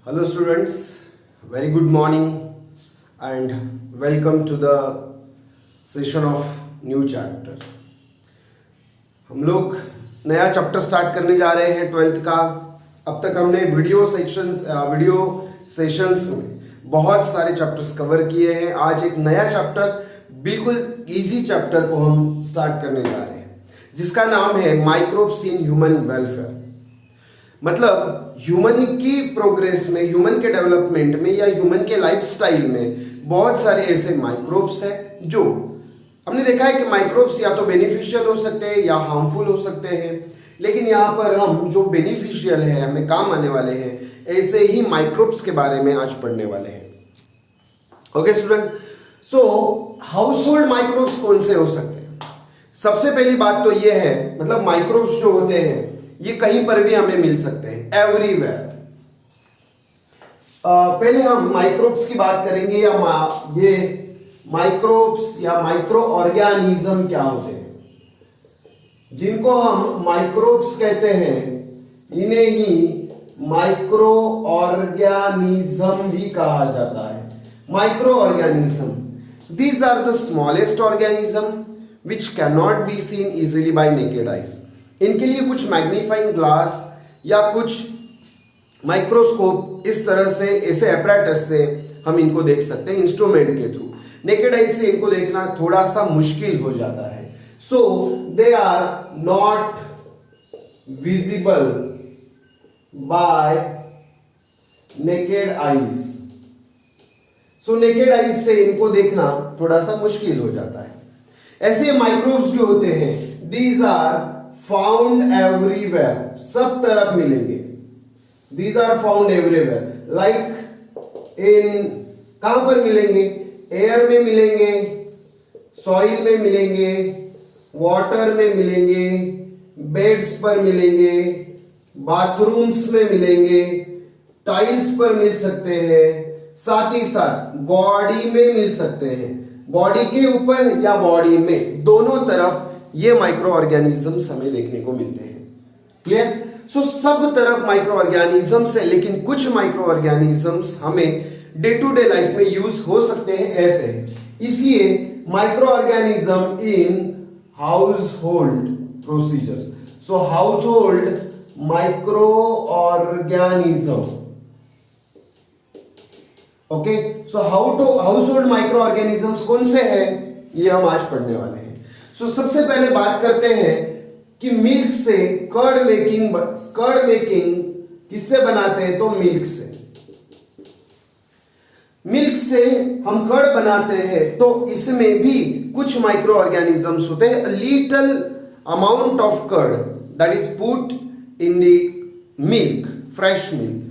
Hello students, very good morning and welcome to the session of new chapter. हम लोग नया chapter start करने जा रहे हैं 12th का। अब तक हमने वीडियो सेशंस में बहुत सारे चैप्टर्स कवर किए हैं। आज एक नया चैप्टर, बिल्कुल इजी चैप्टर को हम स्टार्ट करने जा रहे हैं जिसका नाम है माइक्रोब्स इन ह्यूमन वेलफेयर। मतलब ह्यूमन की प्रोग्रेस में, ह्यूमन के डेवलपमेंट में या ह्यूमन के लाइफस्टाइल में बहुत सारे ऐसे माइक्रोब्स हैं जो हमने देखा है कि माइक्रोब्स या तो बेनिफिशियल हो सकते हैं या हार्मफुल हो सकते हैं। लेकिन यहाँ पर हम जो बेनिफिशियल है, हमें काम आने वाले हैं, ऐसे ही माइक्रोब्स के बारे में आज पढ़ने वाले हैं। ओके स्टूडेंट, सो हाउस होल्ड माइक्रोब्स कौन से हो सकते हैं? सबसे पहली बात तो ये है, मतलब माइक्रोब्स जो होते हैं ये कहीं पर भी हमें मिल सकते हैं, एवरीवेयर। पहले हम माइक्रोब्स की बात करेंगे या ये माइक्रोब्स या माइक्रो ऑर्गेनिज्म क्या होते हैं, जिनको हम माइक्रोब्स कहते हैं, इन्हें ही माइक्रो ऑर्गेनिज्म भी कहा जाता है। Micro organism, these are the smallest organism which can not be seen easily by naked eyes. इनके लिए कुछ मैग्नीफाइंग ग्लास या कुछ माइक्रोस्कोप, इस तरह से ऐसे अपैरेटस से हम इनको देख सकते हैं इंस्ट्रूमेंट के थ्रू। नेकेड आई से इनको देखना थोड़ा सा मुश्किल हो जाता है। So they are not visible by naked eyes. So naked eyes से इनको देखना थोड़ा सा मुश्किल हो जाता है। ऐसे माइक्रोब्स जो होते हैं, दीज आर फाउंड एवरीवेयर, सब तरफ मिलेंगे। These are found everywhere, like in, कहां पर मिलेंगे? एयर में मिलेंगे, सॉइल में मिलेंगे, वाटर में मिलेंगे, बेड्स पर मिलेंगे, बाथरूम्स में मिलेंगे, टाइल्स पर मिल सकते हैं, साथ ही साथ बॉडी में मिल सकते हैं। बॉडी के ऊपर या बॉडी में, दोनों तरफ ये माइक्रो ऑर्गेनिजम्स हमें देखने को मिलते हैं। क्लियर? सो सब तरफ माइक्रो ऑर्गेनिजम्स है, लेकिन कुछ माइक्रो ऑर्गेनिजम्स हमें डे टू डे लाइफ में यूज हो सकते हैं, ऐसे हैं। इसलिए micro organism in house hold procedures. So house hold micro organism, okay. So house hold micro organisms कौन से हैं, ये हम आज पढ़ने वाले हैं। सो सबसे पहले बात करते हैं कि मिल्क से कर्ड मेकिंग किससे बनाते हैं? तो मिल्क से। मिल्क से हम कर्ड बनाते हैं, तो इसमें भी कुछ माइक्रो ऑर्गेनिजम्स होते हैं। Little amount of curd that is put in the milk, fresh milk,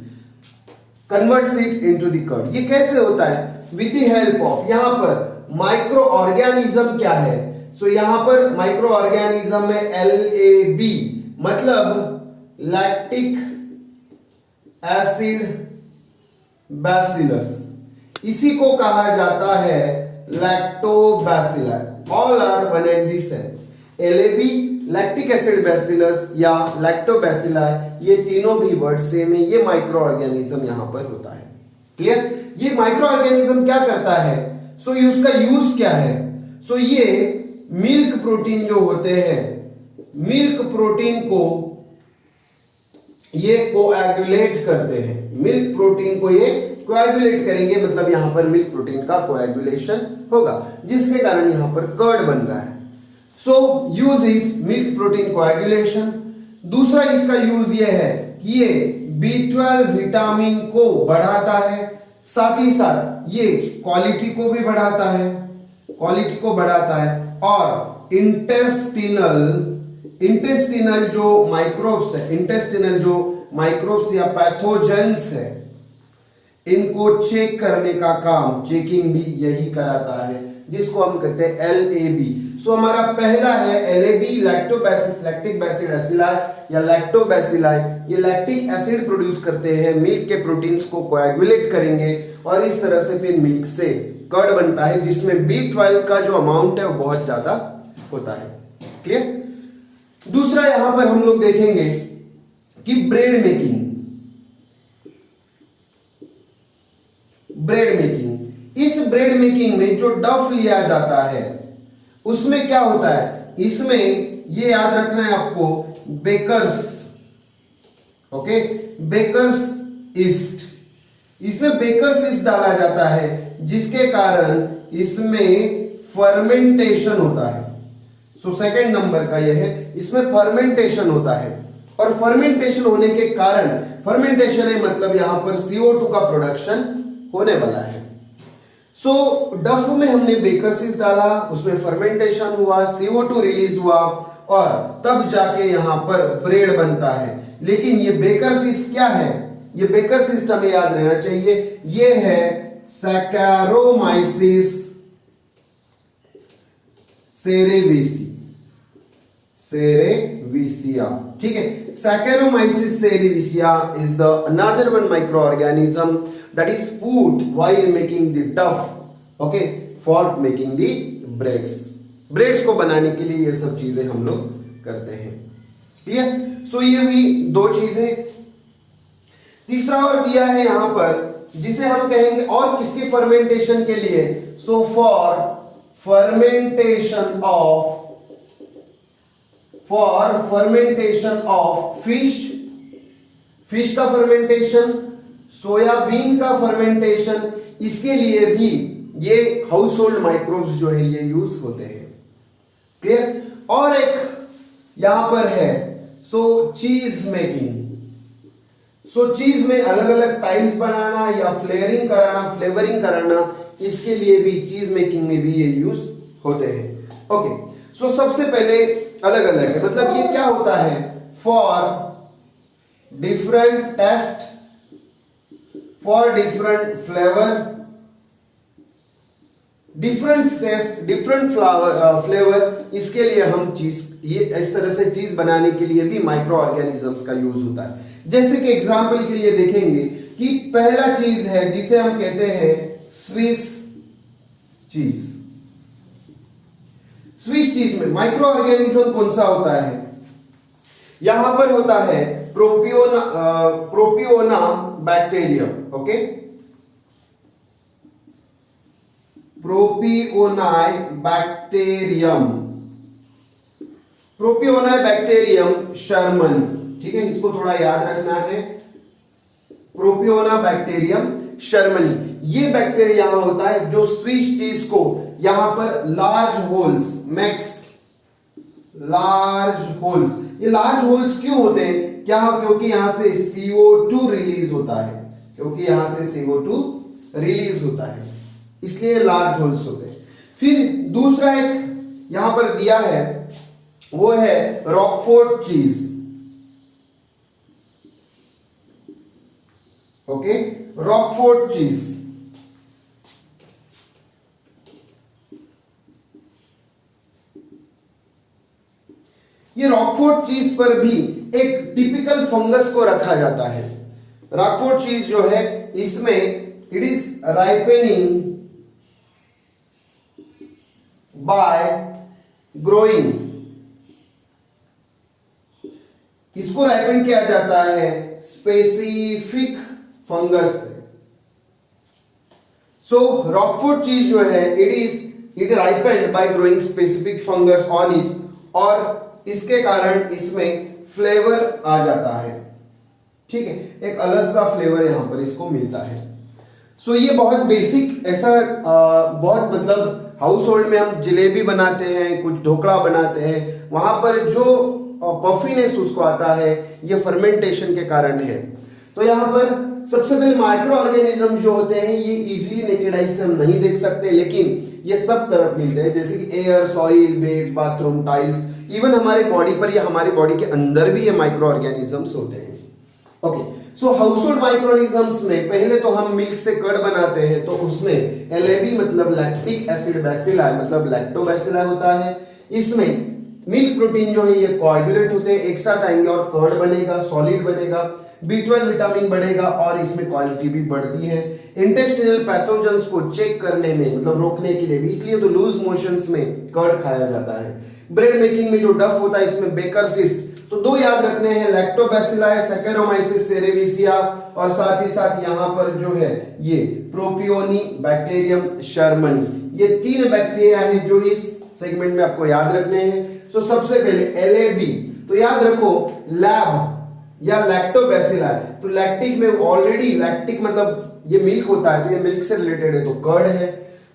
converts it into the curd. ये कैसे होता है? विद द हेल्प ऑफ, यहां पर माइक्रो ऑर्गेनिज्म क्या है? सो यहां पर माइक्रो ऑर्गेनिज्म में LAB, मतलब लैक्टिक एसिड बैसिलस, इसी को कहा जाता है lactobacilli. All are one and the same. LAB, lactic acid bacillus या लैक्टोबैसिलाई, ये तीनों भी वर्ड सेम है। ये माइक्रो ऑर्गेनिज्म यहां पर होता है। क्लियर? ये माइक्रो ऑर्गेनिज्म क्या करता है? सो उसका यूज क्या है? सो ये मिल्क प्रोटीन जो होते हैं, मिल्क प्रोटीन को ये कोएगुलेट करते हैं। मिल्क प्रोटीन को ये कोएगुलेट करेंगे, मतलब यहां पर मिल्क प्रोटीन का कोएगुलेशन होगा, जिसके कारण यहां पर कर्ड बन रहा है। So use is milk protein coagulation. दूसरा इसका यूज ये है कि ये B12 विटामिन को बढ़ाता है, साथ ही साथ ये क्वालिटी को भी बढ़ाता है, और इंटेस्टिनल जो माइक्रोब्स है, इंटेस्टिनल जो माइक्रोब्स या पैथोजेंस है, इनको चेक करने का काम, चेकिंग भी यही कराता है, जिसको हम कहते हैं LAB। सो हमारा पहला है LAB, लैक्टिक बैसिलाई या लैक्टोबैसिलाई। ये लैक्टिक एसिड प्रोड्यूस करते हैं, मिल्क के प्रोटीन्स को कोएगुलेट करेंगे, और इस तरह से फिर मिल्क से कर्ड बनता है, जिसमें B12 का जो अमाउंट है वो बहुत ज्यादा होता है। क्लियर? दूसरा यहां पर हम लोग देखेंगे कि ब्रेड मेकिंग, ब्रेड मेकिंग। इस ब्रेड मेकिंग में जो डफ लिया जाता है उसमें क्या होता है, इसमें ये याद रखना है आपको, बेकर्स, ओके, बेकर्स ईस्ट, इसमें बेकर्स ईस्ट डाला जाता है जिसके कारण इसमें फर्मेंटेशन होता है। सो सेकंड नंबर का यह है, इसमें फर्मेंटेशन होता है और फर्मेंटेशन होने के कारण, फर्मेंटेशन है मतलब यहां पर CO2 का प्रोडक्शन होने वाला है। सो डफ में हमने बेकर्स ईस्ट डाला, उसमें फर्मेंटेशन हुआ, CO2 रिलीज हुआ और तब जाके यहां पर ब्रेड बनता है। लेकिन ये बेकर्स ईस्ट क्या है, ये बेकर्स ईस्ट हमें याद रहना चाहिए, ये है सैकेरोमाइसिस सेरेविसिया, ठीक है। Saccharomyces cerevisiae is the another one micro organism that is food while making the dough, okay, for making the breads को बनाने के लिए ये सब चीजें हम लोग करते हैं, क्लियर। सो ये हुई दो चीजें। तीसरा और दिया है यहां पर जिसे हम कहेंगे और किसके फर्मेंटेशन के लिए, so for fermentation of fish का फर्मेंटेशन, सोयाबीन का फर्मेंटेशन, इसके लिए भी ये हाउस होल्ड माइक्रोब्स जो है ये यूज होते हैं, क्लियर। और एक यहां पर है सो चीज मेकिंग। सो चीज में अलग अलग टाइप्स बनाना या फ्लेवरिंग कराना, इसके लिए भी चीज मेकिंग में भी ये यूज होते हैं, ओके। सो सबसे पहले अलग अलग है, मतलब ये क्या होता है, for different taste, for different flavour, different flavour, इसके लिए हम चीज, ये इस तरह से चीज बनाने के लिए भी माइक्रो ऑर्गेनिजम्स का यूज होता है। जैसे कि एग्जाम्पल के लिए देखेंगे कि पहला चीज है जिसे हम कहते हैं स्विस चीज। स्विस चीज में माइक्रो ऑर्गेनिज्म कौन सा होता है, यहां पर होता है प्रोपियोना बैक्टीरियम, ओके, प्रोपियोनाई बैक्टीरियम शर्मनी, ठीक है, इसको थोड़ा याद रखना है, प्रोपियोना बैक्टीरियम शर्मनी। ये बैक्टीरिया यहां होता है जो स्विस चीज को यहां पर लार्ज होल्स, ये लार्ज होल्स क्यों होते हैं, क्या, क्योंकि यहां से CO2 रिलीज होता है, इसलिए लार्ज होल्स होते हैं। फिर दूसरा एक यहां पर दिया है वो है रॉकफोर्ट चीज, ओके, रॉकफोर्ट चीज। ये रॉकफोर्ट चीज पर भी एक टिपिकल फंगस को रखा जाता है। रॉकफोर्ट चीज जो है इसमें it is ripening bye growing, इसको राइपन किया जाता है स्पेसिफिक फंगस से। सो रॉकफोर्ट चीज जो है it ripened bye growing specific fungus on it, और इसके कारण इसमें फ्लेवर आ जाता है, ठीक है, एक अलग सा फ्लेवर यहां पर इसको मिलता है। सो ये बहुत बेसिक ऐसा बहुत मतलब हाउस होल्ड में हम जलेबी बनाते हैं, कुछ ढोकला बनाते हैं, वहां पर जो पफीनेस उसको आता है ये फर्मेंटेशन के कारण है। तो यहां पर सबसे पहले माइक्रो ऑर्गेनिज्म जो होते हैं ये इजीली नेकेड आई से हम नहीं देख सकते, लेकिन ये सब तरफ मिलते हैं, जैसे कि air, soil, bed, bathroom, tiles, even हमारे बॉडी पर या हमारी बॉडी के अंदर भी ये माइक्रो ऑर्गेनिजम्स होते हैं, ओके। सो हाउस होल्ड माइक्रो ऑर्गेनिजम्स में पहले तो हम मिल्क से कर्ड बनाते हैं, तो उसमें LAB मतलब लैक्टिक एसिड बैसिलाई मतलब लैक्टोबैसिलाई होता है। इसमें मिल्क प्रोटीन जो है ये कोएगुलेट होते हैं, एक साथ आएंगे और कर्ड बनेगा, सॉलिड बनेगा, B12 विटामिन बढ़ेगा और इसमें क्वालिटी भी बढ़ती है। इंटेस्टिनल पैथोजेंस को चेक करने में मतलब रोकने के लिए भी, इसलिए तो लूज मोशंस में कर्ड खाया जाता है। ब्रेड मेकिंग में जो डफ होता है इसमें बेकर्स ईस्ट तो दो याद रखने हैं, लैक्टोबैसिलाई, सैकेरोमाइसिस सेरेविसिया, और साथ ही साथ यहां पर जो है ये प्रोपियोनी बैक्टीरियम शर्मनी। ये 3 बैक्टीरिया हैं जो इस सेगमेंट में आपको याद रखने हैं। तो सबसे पहले LAB, तो याद रखो लैब या लैक्टोबैसिलाई, तो लैक्टिक में ऑलरेडी, लैक्टिक मतलब ये मिल्क होता है, तो ये मिल्क से रिलेटेड है, तो कर्ड है।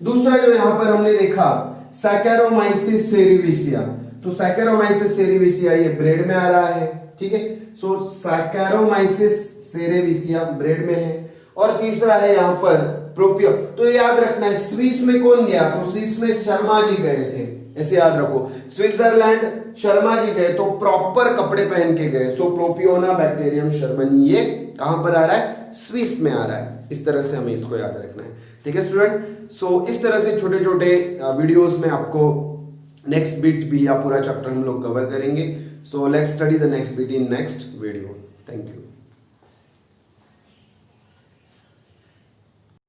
दूसरा जो यहां पर हमने देखा सैकेरोमाइसिस सेरेविसिया, तो सैकेरोमाइसिस सेरेविसिया ये ब्रेड में आ रहा है, ठीक है। सो सैकेरोमाइसिस सेरेविसिया ब्रेड में है। और तीसरा है यहां पर प्रोपियो, तो याद रखना है स्विस में कौन गया, तो स्विस में शर्मा जी गए थे, ऐसे याद रखो, स्विट्जरलैंड शर्मा जी गए तो प्रॉपर कपड़े पहन के गए। सो प्रोपियोना बैक्टीरियम शर्मनी ये कहां पर आ रहा है, स्विस में आ रहा है। इस तरह से हमें इसको याद रखना है, ठीक है स्टूडेंट। सो इस तरह से छोटे छोटे वीडियोस में आपको नेक्स्ट बीट भी या पूरा चैप्टर हम लोग कवर करेंगे। So let's study the next beat in next video. Thank you.